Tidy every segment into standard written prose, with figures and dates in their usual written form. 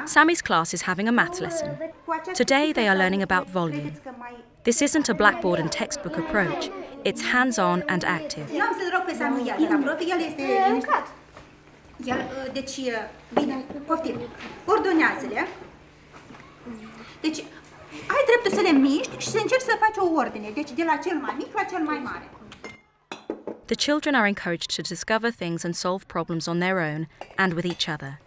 Sammy's class is having a math lesson. Today they are learning about volume. This isn't a blackboard and textbook approach. It's hands-on and active. Eu am să rog pe Samuil să se apropie, el este liniștit. Deci, bine, poftim. Ordonează-le. Deci, ai dreptul să le miști și să încerci să faci o ordine. Deci, de la cel mai mic la cel mai mare. The children are encouraged to discover things and solve problems on their own and with each other.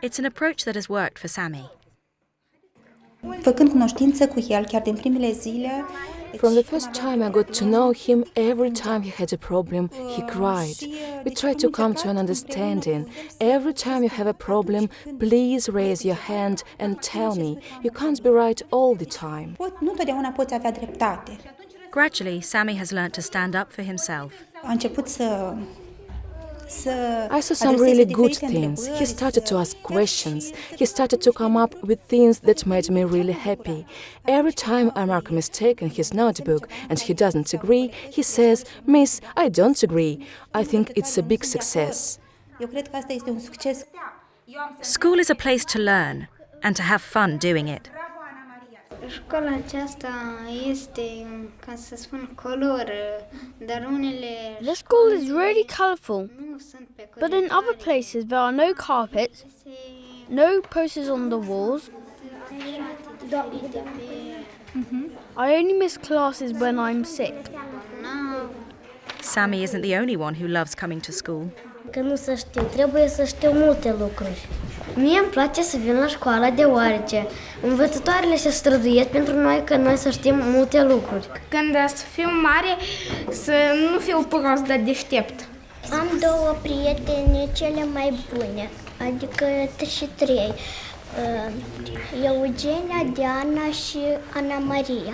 It's an approach that has worked for Sammy. Făcând cunoștință cu el, chiar din primele zile. From the first time I got to know him, every time he had a problem, he cried. We tried to come to an understanding. Every time you have a problem, please raise your hand and tell me. You can't be right all the time. Nu totdeauna poți avea dreptate. Gradually, Sammy has learnt to stand up for himself. A început să I saw some really good things. He started to ask questions. He started to come up with things that made me really happy. Every time I mark a mistake in his notebook and he doesn't agree, he says, "Miss, I don't agree." I think it's a big success. Eu cred că asta este un succes. School is a place to learn and to have fun doing it. Școala aceasta este, ca să spun, color, dar unele... The school is really colourful, but in other places there are no carpets, no posters on the walls. I only miss classes when I'm sick. Sammy isn't the only one who loves coming to school. Că nu să știu, trebuie să știu multe lucruri. Mie îmi place să vin la școală deoarece învățătoarele se străduiesc pentru noi că noi să știm multe lucruri. Când să fiu mare, să nu fiu prost, dar deștept. Am două prietene cele mai bune, adică și trei. Eugenia, Diana și Ana Maria.